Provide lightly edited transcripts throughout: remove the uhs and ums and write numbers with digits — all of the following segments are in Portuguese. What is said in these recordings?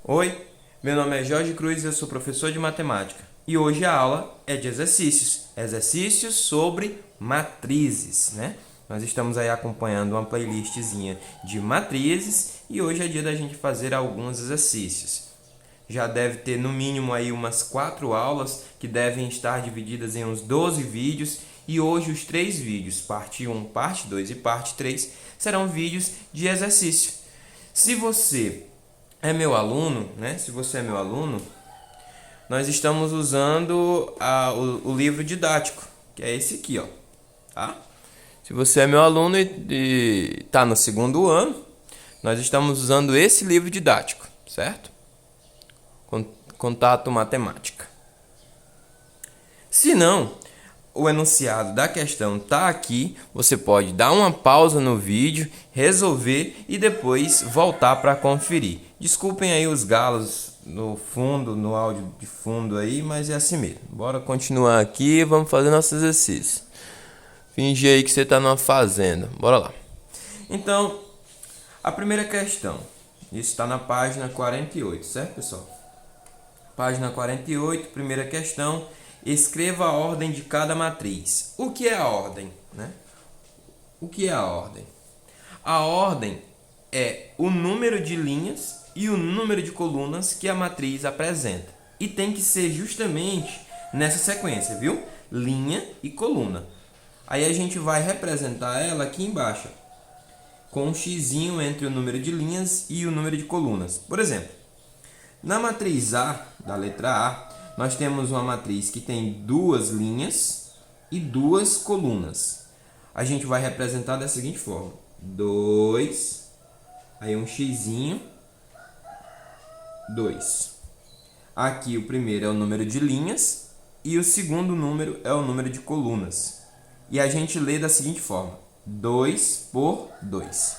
Oi, meu nome é Jorge Cruz e eu sou professor de matemática. E hoje a aula é de exercícios sobre matrizes, né? Nós estamos aí acompanhando uma playlistzinha de matrizes e hoje é dia da gente fazer alguns exercícios. Já deve ter no mínimo aí umas 4 aulas que devem estar divididas em uns 12 vídeos e hoje os 3 vídeos, parte 1, parte 2 e parte 3, serão vídeos de exercício. Se você é meu aluno, né? Se você é meu aluno, nós estamos usando o livro didático, que é esse aqui, ó, tá? Se você é meu aluno e está no segundo ano, nós estamos usando esse livro didático, certo? Contato Matemática. Se não, o enunciado da questão está aqui, você pode dar uma pausa no vídeo, resolver e depois voltar para conferir. Desculpem aí os galos no fundo, no áudio de fundo aí, mas é assim mesmo. Bora continuar aqui e vamos fazer nosso exercício. Finge aí que você está numa fazenda. Bora lá. Então, a primeira questão. Isso está na página 48, certo, pessoal? Página 48, primeira questão. Escreva a ordem de cada matriz. O que é a ordem, né? O que é a ordem? A ordem é o número de linhas e o número de colunas que a matriz apresenta. E tem que ser justamente nessa sequência, viu? Linha e coluna. Aí a gente vai representar ela aqui embaixo, com um xizinho entre o número de linhas e o número de colunas. Por exemplo, na matriz A, da letra A, nós temos uma matriz que tem 2 linhas e 2 colunas. A gente vai representar da seguinte forma: 2, aí um xizinho, 2. Aqui o primeiro é o número de linhas e o segundo número é o número de colunas. E a gente lê da seguinte forma: 2 por 2.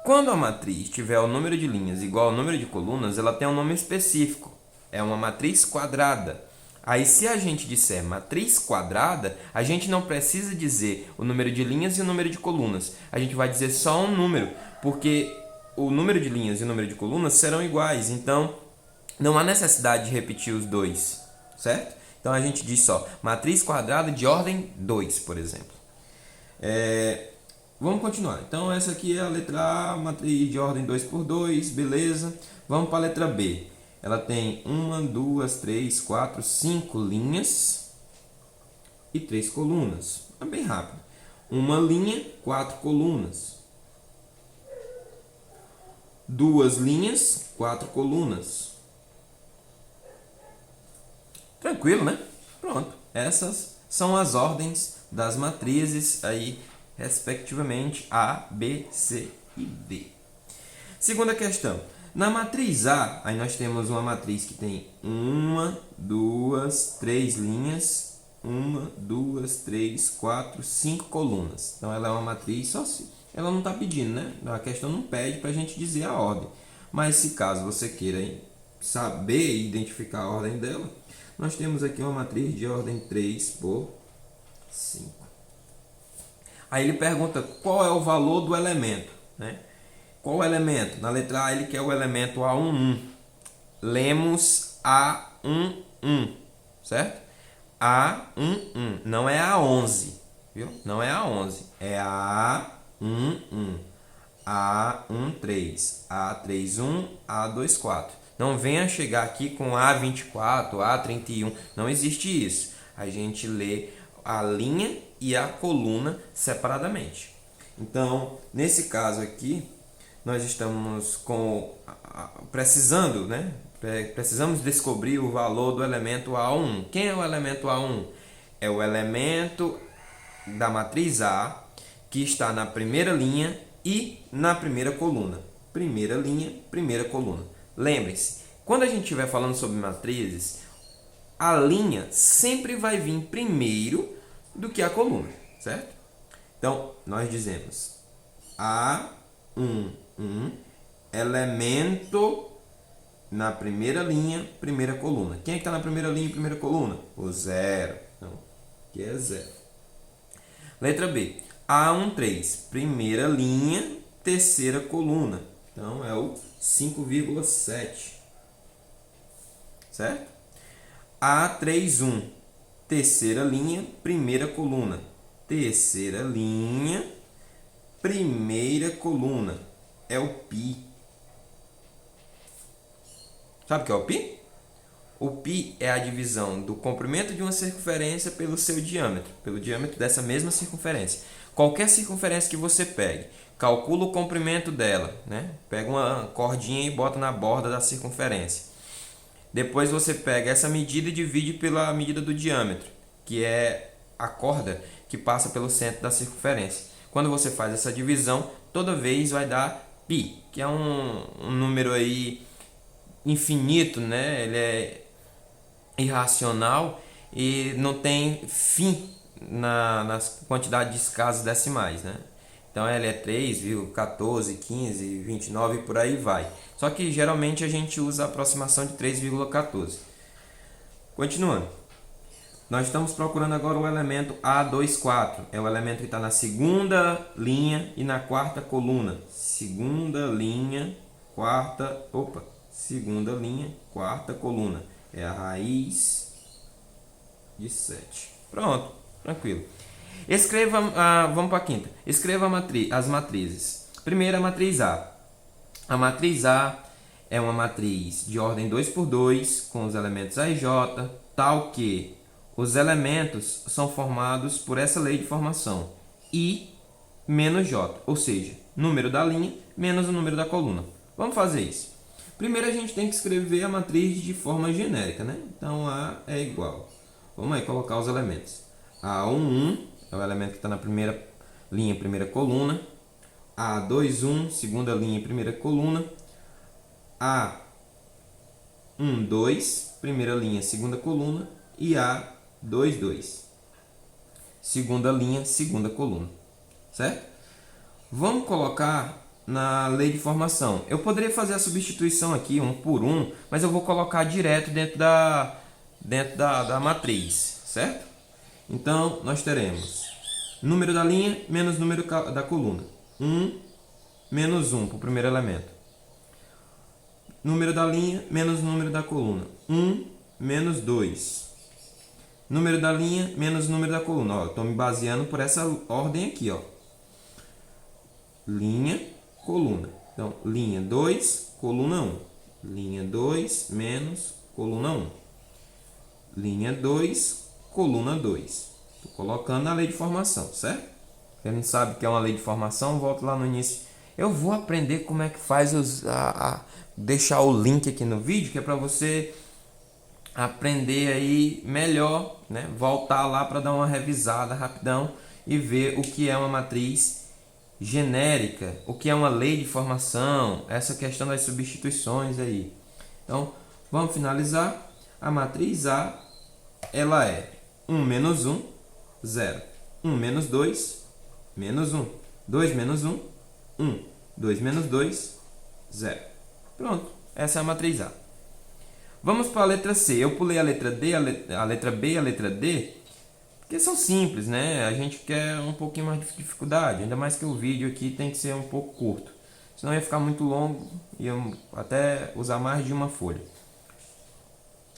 Quando a matriz tiver o número de linhas igual ao número de colunas, ela tem um nome específico. É uma matriz quadrada. Aí, se a gente disser matriz quadrada, a gente não precisa dizer o número de linhas e o número de colunas. A gente vai dizer só um número, porque o número de linhas e o número de colunas serão iguais. Então, não há necessidade de repetir os dois, certo? Então, a gente diz só matriz quadrada de ordem 2, por exemplo. Vamos continuar. Então, essa aqui é a letra A, matriz de ordem 2 por 2, beleza. Vamos para a letra B. Ela tem 1, 2, 3, 4, 5 linhas e 3 colunas. É bem rápido. Uma linha, 4 colunas. 2 linhas, 4 colunas. Tranquilo, né? Pronto. Essas são as ordens das matrizes aí, respectivamente A, B, C e D. Segunda questão. Na matriz A, aí nós temos uma matriz que tem 1, 2, 3 linhas, 1, 2, 3, 4, 5 colunas. Então ela é uma matriz só se ela não está pedindo, né? A questão não pede para a gente dizer a ordem. Mas se caso você queira saber e identificar a ordem dela, nós temos aqui uma matriz de ordem 3 por 5. Aí ele pergunta qual é o valor do elemento, né? Qual o elemento? Na letra A ele quer o elemento A11. Lemos A11, certo? A11, não é A11, viu? Não é A11, é A11. A13, A31, A24. Não venha chegar aqui com A24, A31, não existe isso. A gente lê a linha e a coluna separadamente. Então, nesse caso aqui, nós estamos precisando, né? Precisamos descobrir o valor do elemento A1. Quem é o elemento A1? É o elemento da matriz A que está na primeira linha e na primeira coluna. Primeira linha, primeira coluna. Lembre-se, quando a gente estiver falando sobre matrizes, a linha sempre vai vir primeiro do que a coluna, certo? Então, nós dizemos A1, elemento na primeira linha, primeira coluna. Quem é que está na primeira linha e primeira coluna? O 0. Então, aqui é 0. Letra B. A13, primeira linha, terceira coluna. Então, é o 5,7. certo? A31, terceira linha, primeira coluna. Terceira linha, primeira coluna. É o π. Sabe o que é o π? O π é a divisão do comprimento de uma circunferência pelo seu diâmetro, pelo diâmetro dessa mesma circunferência. Qualquer circunferência que você pegue, calcula o comprimento dela, né? Pega uma cordinha e bota na borda da circunferência. Depois você pega essa medida e divide pela medida do diâmetro, que é a corda que passa pelo centro da circunferência. Quando você faz essa divisão, toda vez vai dar π, que é um número aí infinito, né? Ele é irracional e não tem fim na quantidade de casas decimais, né? Então ele é 3,14, 15, 29 e por aí vai. Só que geralmente a gente usa a aproximação de 3,14. Continuando. Nós estamos procurando agora o elemento A24. É o elemento que está na segunda linha e na quarta coluna. Segunda linha, quarta coluna. É a raiz de 7. Pronto, tranquilo. Escreva, vamos para a quinta. Escreva as matrizes. Primeira, a matriz A. A matriz A é uma matriz de ordem 2 por 2, com os elementos A e J, tal que os elementos são formados por essa lei de formação, I menos J, ou seja, número da linha menos o número da coluna. Vamos fazer isso. Primeiro a gente tem que escrever a matriz de forma genérica, né? Então A é igual. Vamos aí colocar os elementos. A11 é o elemento que está na primeira linha, primeira coluna. A21, segunda linha, primeira coluna. A12, primeira linha, segunda coluna. E A22, segunda linha, segunda coluna. Certo? Vamos colocar na lei de formação. Eu poderia fazer a substituição aqui, um por um, mas eu vou colocar direto dentro da matriz, certo? Então, nós teremos número da linha menos número da coluna. 1 menos 1 para o primeiro elemento. Número da linha menos número da coluna. 1 menos 2. Número da linha menos número da coluna. Estou me baseando por essa ordem aqui. Ó. Linha, coluna. Então, linha 2, coluna 1. Linha 2 menos coluna 1. Linha 2, coluna 2. Estou colocando na lei de formação, certo? Quem não sabe o que é uma lei de formação, volta lá no início. Eu vou aprender como é que faz deixar o link aqui no vídeo, que é para você aprender aí melhor, né? Voltar lá para dar uma revisada rapidão e ver o que é uma matriz genérica, o que é uma lei de formação, essa questão das substituições aí. Então, vamos finalizar. A matriz A, ela é 1 menos 1, 0. 1 menos 2, menos 1. 2 menos 1, 1. 2 menos 2, 0. Pronto, essa é a matriz A. Vamos para a letra C. Eu pulei a letra D, a letra B e a letra D, porque são simples, né? A gente quer um pouquinho mais de dificuldade, ainda mais que o vídeo aqui tem que ser um pouco curto. Senão ia ficar muito longo e eu até usar mais de uma folha.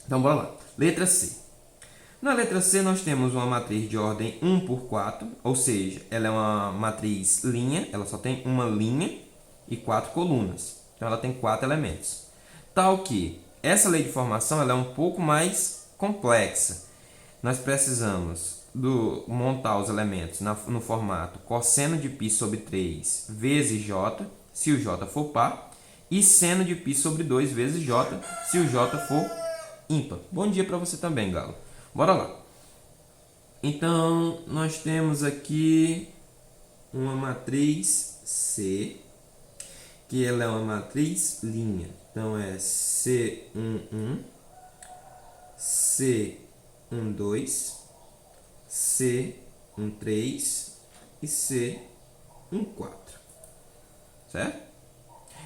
Então, bora lá. Letra C. Na letra C, nós temos uma matriz de ordem 1 por 4, ou seja, ela é uma matriz linha, ela só tem uma linha e 4 colunas. Então, ela tem 4 elementos. Tal que essa lei de formação ela é um pouco mais complexa. Nós precisamos montar os elementos no formato cosseno de π sobre 3 vezes j, se o j for par, e seno de π sobre 2 vezes j, se o j for ímpar. Bom dia para você também, Galo. Bora lá. Então, nós temos aqui uma matriz C, que ela é uma matriz linha. Então, é C11, C12, C13 e C14. Certo?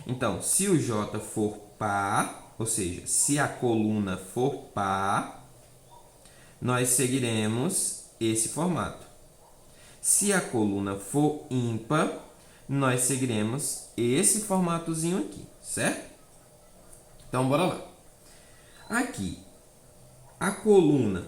Então, se o J for par, ou seja, se a coluna for par, nós seguiremos esse formato. Se a coluna for ímpar, nós seguiremos esse formatozinho aqui, certo? Então, bora lá. Aqui, A coluna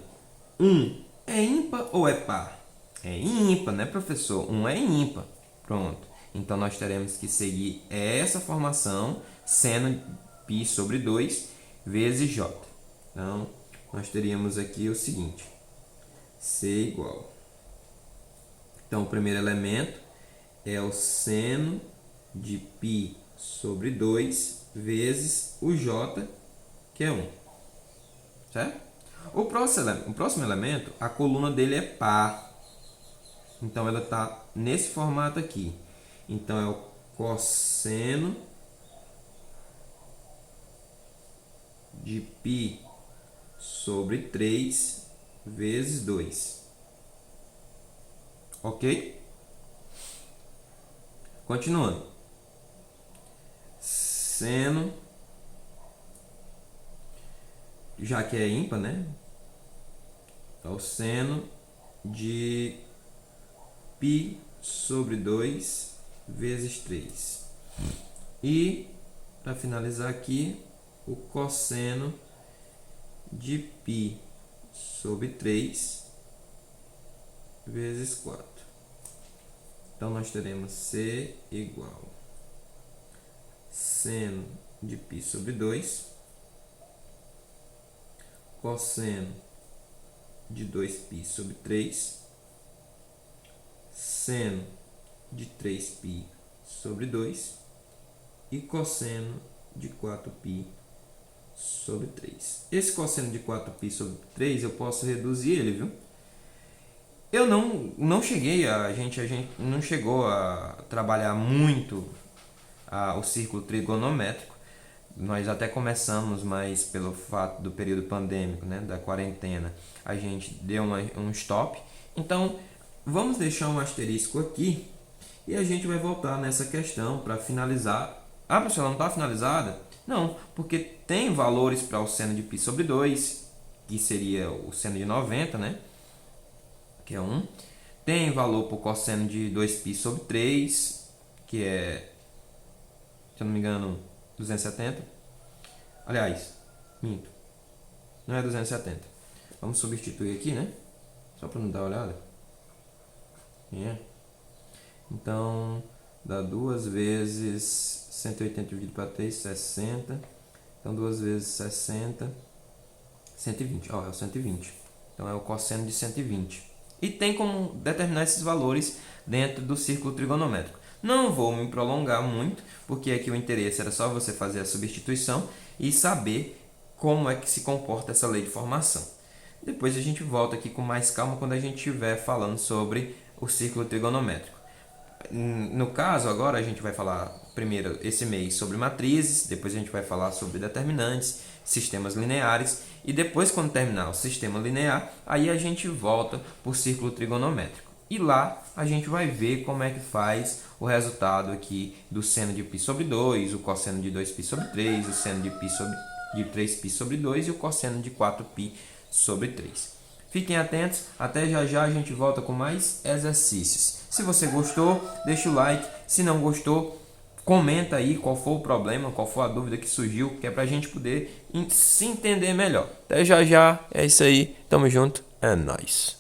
1 é ímpar ou é par? É ímpar, né, professor? 1 é ímpar. Pronto. Então, nós teremos que seguir essa formação, seno π sobre 2 vezes j. Então, nós teríamos aqui o seguinte. C igual. Então, o primeiro elemento é o seno de π sobre 2 vezes o j, que é 1. Certo? O próximo elemento, a coluna dele é par. Então, ela está nesse formato aqui. Então, é o cosseno de π sobre 3 vezes 2. Ok? Continuando. Seno, já que é ímpar, né? É o seno de π sobre 2 vezes 3. E, para finalizar aqui, o cosseno de π sobre 3 vezes 4. Então, nós teremos C igual seno de π sobre 2, cosseno de 2π sobre 3, seno de 3π sobre 2 e cosseno de 4π sobre 3. Esse cosseno de 4π sobre 3 eu posso reduzir ele, viu? Eu não cheguei a gente não chegou a trabalhar muito o círculo trigonométrico. Nós até começamos, mas pelo fato do período pandêmico, né, da quarentena, a gente deu um stop. Então, vamos deixar um asterisco aqui e a gente vai voltar nessa questão para finalizar. Ah, professor, ela não está finalizada? Não, porque tem valores para o seno de π sobre 2, que seria o seno de 90, né? Que é 1. Tem valor para o cosseno de 2π sobre 3, que é, se eu não me engano, 270. Aliás, minto. Não é 270. Vamos substituir aqui, né? Só para não dar uma olhada. Então, dá 2 vezes 180 dividido para 3, 60. Então, 2 vezes 60, 120. Ó, é o 120. Então, é o cosseno de 120. E tem como determinar esses valores dentro do círculo trigonométrico. Não vou me prolongar muito, porque aqui o interesse era só você fazer a substituição e saber como é que se comporta essa lei de formação. Depois a gente volta aqui com mais calma quando a gente estiver falando sobre o círculo trigonométrico. No caso, agora a gente vai falar primeiro esse mês sobre matrizes, depois a gente vai falar sobre determinantes, sistemas lineares e depois, quando terminar o sistema linear, aí a gente volta para o círculo trigonométrico. E lá a gente vai ver como é que faz o resultado aqui do seno de π sobre 2, o cosseno de 2π sobre 3, o seno de 3π sobre 2 e o cosseno de 4π sobre 3. Fiquem atentos, até já a gente volta com mais exercícios. Se você gostou, deixa o like. Se não gostou, comenta aí qual foi o problema, qual foi a dúvida que surgiu, que é pra gente poder se entender melhor. Até já, é isso aí, tamo junto, é nóis.